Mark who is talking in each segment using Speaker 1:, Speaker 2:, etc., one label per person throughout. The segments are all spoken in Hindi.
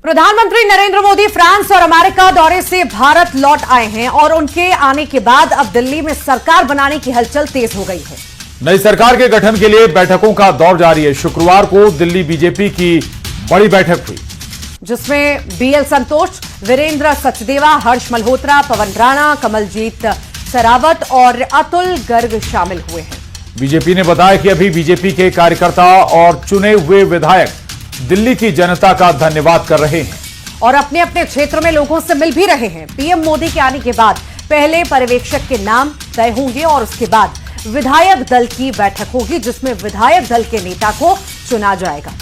Speaker 1: प्रधानमंत्री नरेंद्र मोदी फ्रांस और अमेरिका दौरे से भारत लौट आए हैं और उनके आने के बाद अब दिल्ली में सरकार बनाने की हलचल तेज हो गई है।
Speaker 2: नई सरकार के गठन के लिए बैठकों का दौर जारी है। शुक्रवार को दिल्ली बीजेपी की बड़ी बैठक हुई,
Speaker 1: जिसमें बीएल संतोष, वीरेंद्र सचदेवा, हर्ष मल्होत्रा, पवन राणा, कमलजीत सरावत और अतुल गर्ग शामिल हुए हैं।
Speaker 2: बीजेपी ने बताया कि अभी बीजेपी के कार्यकर्ता और चुने हुए विधायक दिल्ली की जनता का धन्यवाद कर रहे हैं
Speaker 1: और अपने अपने क्षेत्र में लोगों से मिल भी रहे हैं। पीएम मोदी के आने के बाद पहले पर्यवेक्षक के नाम तय होंगे और उसके बाद विधायक दल की बैठक होगी, जिसमें विधायक दल के नेता को चुना जाएगा।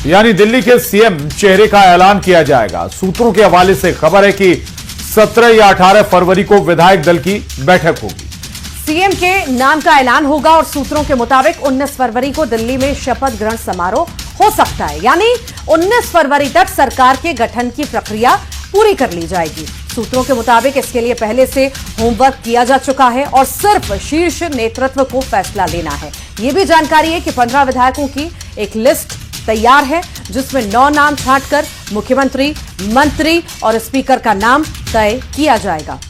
Speaker 2: यानी दिल्ली के सीएम चेहरे का ऐलान किया जाएगा। सूत्रों के हवाले से खबर है कि 17 या 18 फरवरी को विधायक दल की बैठक होगी।
Speaker 1: सीएम के नाम का ऐलान होगा और सूत्रों के मुताबिक 19 फरवरी को दिल्ली में शपथ ग्रहण समारोह हो सकता है। यानी 19 फरवरी तक सरकार के गठन की प्रक्रिया पूरी कर ली जाएगी। सूत्रों के मुताबिक इसके लिए पहले से होमवर्क किया जा चुका है और सिर्फ शीर्ष नेतृत्व को फैसला लेना है। यह भी जानकारी है कि 15 विधायकों की एक लिस्ट तैयार है, जिसमें 9 नाम छांटकर मुख्यमंत्री, मंत्री और स्पीकर का नाम तय किया जाएगा।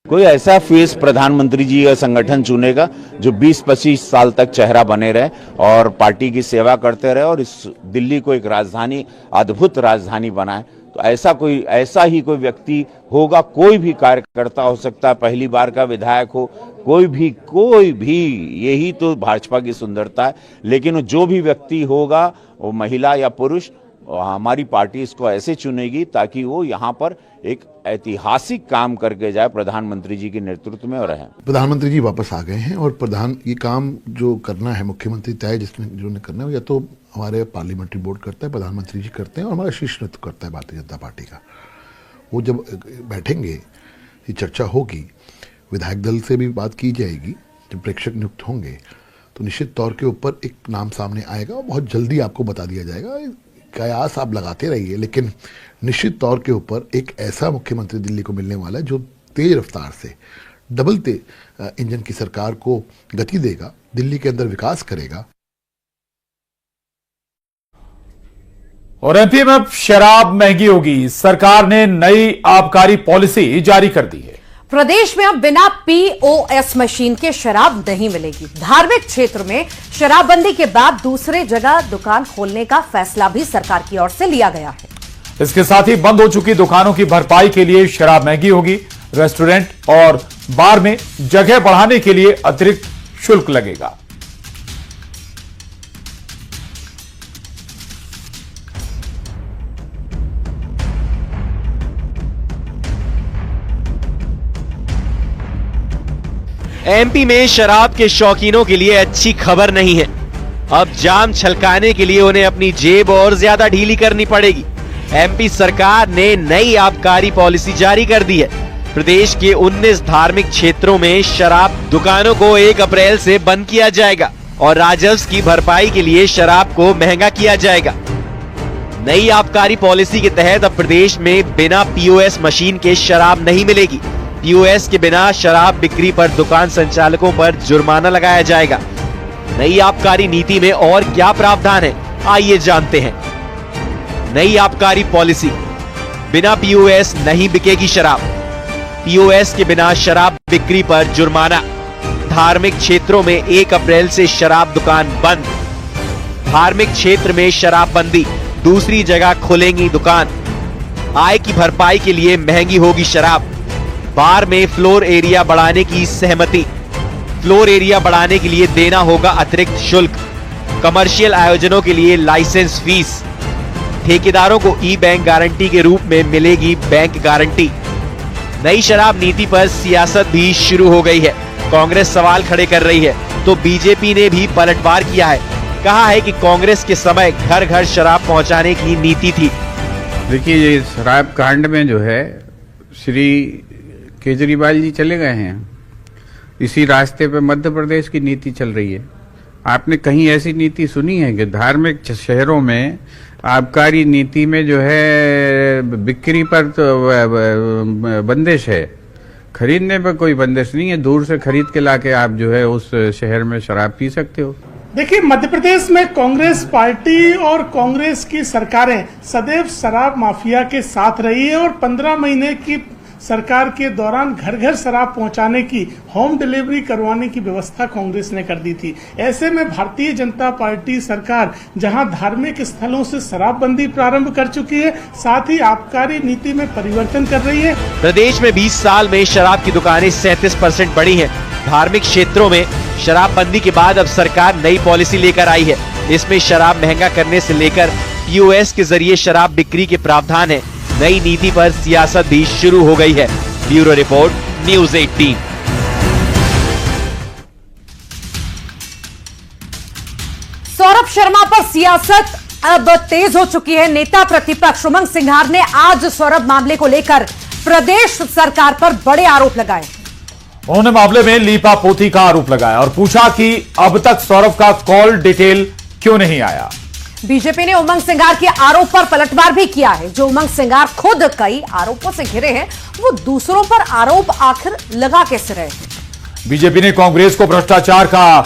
Speaker 3: कोई ऐसा फेस प्रधानमंत्री जी का संगठन चुनेगा जो 20-25 साल तक चेहरा बने रहे और पार्टी की सेवा करते रहे और इस दिल्ली को एक राजधानी, अद्भुत राजधानी बनाए। तो ऐसा ही कोई व्यक्ति होगा। कोई भी कार्यकर्ता हो सकता है, पहली बार का विधायक हो, कोई भी, यही तो भाजपा की सुंदरता है। लेकिन जो भी व्यक्ति होगा, वो महिला या पुरुष, हमारी पार्टी इसको ऐसे चुनेगी ताकि वो यहाँ पर एक ऐतिहासिक काम करके जाए प्रधानमंत्री जी के नेतृत्व में और रहे।
Speaker 4: प्रधानमंत्री जी वापस आ गए हैं और ये काम जो करना है मुख्यमंत्री तय जिन्होंने करना है, या तो हमारे पार्लियामेंट्री बोर्ड करता है, प्रधानमंत्री जी करते हैं और हमारा शीर्ष नेतृत्व करता है भारतीय जनता पार्टी का। वो जब बैठेंगे, ये चर्चा होगी, विधायक दल से भी बात की जाएगी। जब प्रेक्षक नियुक्त होंगे तो निश्चित तौर के ऊपर एक नाम सामने आएगा और बहुत जल्दी आपको बता दिया जाएगा। कयास आप लगाते रहिए, लेकिन निश्चित तौर के ऊपर एक ऐसा मुख्यमंत्री दिल्ली को मिलने वाला है जो तेज रफ्तार से डबल इंजन की सरकार को गति देगा, दिल्ली के अंदर विकास करेगा।
Speaker 2: और एमपी में अब शराब महंगी होगी। सरकार ने नई आबकारी पॉलिसी जारी कर दी है।
Speaker 1: प्रदेश में अब बिना पीओएस मशीन के शराब नहीं मिलेगी। धार्मिक क्षेत्र में शराबबंदी के बाद दूसरे जगह दुकान खोलने का फैसला भी सरकार की ओर से लिया गया है।
Speaker 2: इसके साथ ही बंद हो चुकी दुकानों की भरपाई के लिए शराब महंगी होगी। रेस्टोरेंट और बार में जगह बढ़ाने के लिए अतिरिक्त शुल्क लगेगा।
Speaker 5: एमपी में शराब के शौकीनों के लिए अच्छी खबर नहीं है। अब जाम छलकाने के लिए उन्हें अपनी जेब और ज्यादा ढीली करनी पड़ेगी। एमपी सरकार ने नई आबकारी पॉलिसी जारी कर दी है। प्रदेश के 19 धार्मिक क्षेत्रों में शराब दुकानों को 1 अप्रैल से बंद किया जाएगा और राजस्व की भरपाई के लिए शराब को महंगा किया जाएगा। नई आबकारी पॉलिसी के तहत अब प्रदेश में बिना पीओएस मशीन के शराब नहीं मिलेगी। पीओएस के बिना शराब बिक्री पर दुकान संचालकों पर जुर्माना लगाया जाएगा। नई आबकारी नीति में और क्या प्रावधान है, आइए जानते हैं। नई आबकारी पॉलिसी, बिना पीओएस नहीं बिकेगी शराब। पीओएस के बिना शराब बिक्री पर जुर्माना। धार्मिक क्षेत्रों में 1 अप्रैल से शराब दुकान बंद। धार्मिक क्षेत्र में शराबबंदी, दूसरी जगह खुलेंगी दुकान। आय की भरपाई के लिए महंगी होगी शराब। बार में फ्लोर एरिया बढ़ाने की सहमति। फ्लोर एरिया बढ़ाने के लिए देना होगा अतिरिक्त शुल्क। कमर्शियल आयोजनों के लिए लाइसेंस फीस। ठेकेदारों को ई बैंक गारंटी के रूप में मिलेगी बैंक गारंटी। नई शराब नीति पर सियासत भी शुरू हो गई है। कांग्रेस सवाल खड़े कर रही है तो बीजेपी ने भी पलटवार किया है। कहा है कि कांग्रेस के समय घर घर शराब पहुंचाने की नीति थी।
Speaker 6: देखिए, ये शराब कांड में जो है श्री केजरीवाल जी चले गए हैं। इसी रास्ते पे मध्य प्रदेश की नीति चल रही है। आपने कहीं ऐसी नीति सुनी है कि धार्मिक शहरों में आबकारी नीति में जो है बिक्री पर तो बंदिश है, खरीदने पर कोई बंदिश नहीं है। दूर से खरीद के लाके आप जो है उस शहर में शराब पी सकते हो।
Speaker 7: देखिए, मध्य प्रदेश में कांग्रेस पार्टी और कांग्रेस की सरकारें सदैव शराब माफिया के साथ रही है और 15 महीने की सरकार के दौरान घर घर शराब पहुंचाने की, होम डिलीवरी करवाने की व्यवस्था कांग्रेस ने कर दी थी। ऐसे में भारतीय जनता पार्टी सरकार जहां धार्मिक स्थलों से शराबबंदी प्रारंभ कर चुकी है, साथ ही आबकारी नीति में परिवर्तन कर रही है।
Speaker 5: प्रदेश में 20 साल में शराब की दुकानें 37% बढ़ी हैं। धार्मिक क्षेत्रों में शराबबंदी के बाद अब सरकार नई पॉलिसी लेकर आई है। इसमें शराब महंगा करने से लेकर पीओएस के जरिए शराब बिक्री के प्रावधान है। नई नीति पर सियासत भी शुरू हो गई है। Bureau report, news 18।
Speaker 1: Saurabh Sharma पर सियासत अब तेज हो चुकी है। नेता प्रतिपक्ष उमंग सिंघार ने आज सौरभ मामले को लेकर प्रदेश सरकार पर बड़े आरोप लगाए।
Speaker 2: उन्होंने मामले में लीपापोती का आरोप लगाया और पूछा कि अब तक सौरभ का कॉल डिटेल क्यों नहीं आया।
Speaker 1: बीजेपी ने उमंग सिंघार के आरोप पर पलटवार भी किया है। जो उमंग सिंघार खुद कई आरोपों से घिरे हैं, वो दूसरों पर आरोप आखिर लगा कैसे रहे हैं।
Speaker 2: बीजेपी ने कांग्रेस को भ्रष्टाचार का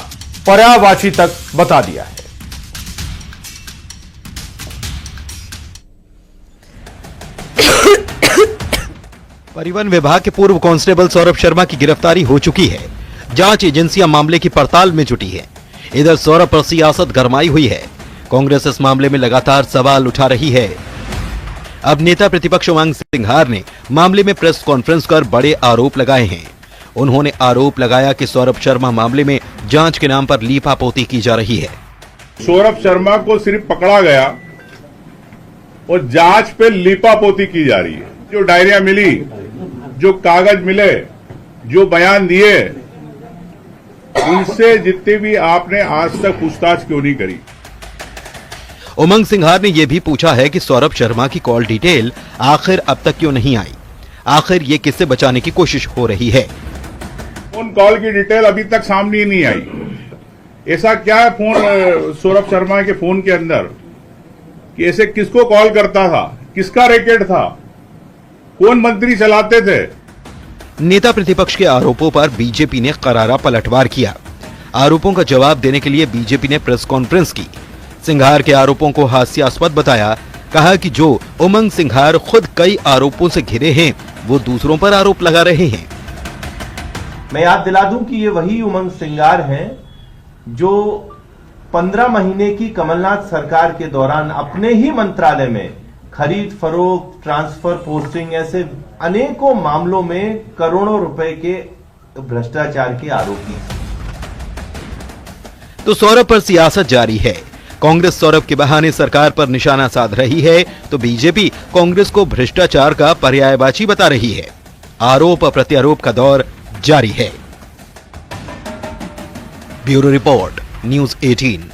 Speaker 2: पर्यायवाची तक बता दिया है।
Speaker 8: परिवहन विभाग के पूर्व कांस्टेबल सौरभ शर्मा की गिरफ्तारी हो चुकी है। जांच एजेंसियां मामले की पड़ताल में जुटी है। इधर सौरभ पर सियासत गरमाई हुई है। कांग्रेस इस मामले में लगातार सवाल उठा रही है। अब नेता प्रतिपक्ष उमंग सिंघार ने मामले में प्रेस कॉन्फ्रेंस कर बड़े आरोप लगाए हैं। उन्होंने आरोप लगाया कि सौरभ शर्मा मामले में जांच के नाम पर लीपापोती की जा रही है।
Speaker 9: सौरभ शर्मा को सिर्फ पकड़ा गया और जांच पे लीपापोती की जा रही है। जो डायरिया मिली, जो कागज मिले, जो बयान दिए, उनसे जितने भी आपने आज तक पूछताछ क्यों नहीं करी।
Speaker 8: उमंग सिंघार ने यह भी पूछा है कि सौरभ शर्मा की कॉल डिटेल आखिर अब तक क्यों नहीं आई। आखिर ये किससे बचाने की कोशिश हो रही है।
Speaker 9: फोन कॉल की डिटेल अभी तक सामने ही नहीं आई। ऐसा क्या है फोन सौरभ शर्मा के फोन के अंदर कि ऐसे किसको कॉल करता था, किसका रैकेट था, कौन मंत्री चलाते थे।
Speaker 8: नेता प्रतिपक्ष के आरोपों पर बीजेपी ने करारा पलटवार किया। आरोपों का जवाब देने के लिए बीजेपी ने प्रेस कॉन्फ्रेंस की। सिंघार के आरोपों को हास्यास्पद बताया। कहा कि जो उमंग सिंघार खुद कई आरोपों से घिरे हैं, वो दूसरों पर आरोप लगा रहे हैं।
Speaker 10: मैं याद दिला दूं कि ये वही उमंग सिंघार हैं जो 15 महीने की कमलनाथ सरकार के दौरान अपने ही मंत्रालय में खरीद फरोख्त, ट्रांसफर, पोस्टिंग, ऐसे अनेकों मामलों में करोड़ों रुपए के भ्रष्टाचार के आरोपी।
Speaker 8: तो सौरभ पर सियासत जारी है। कांग्रेस सौरभ के बहाने सरकार पर निशाना साध रही है, तो बीजेपी कांग्रेस को भ्रष्टाचार का पर्यायवाची बता रही है। आरोप प्रत्यारोप का दौर जारी है। Bureau report, news 18।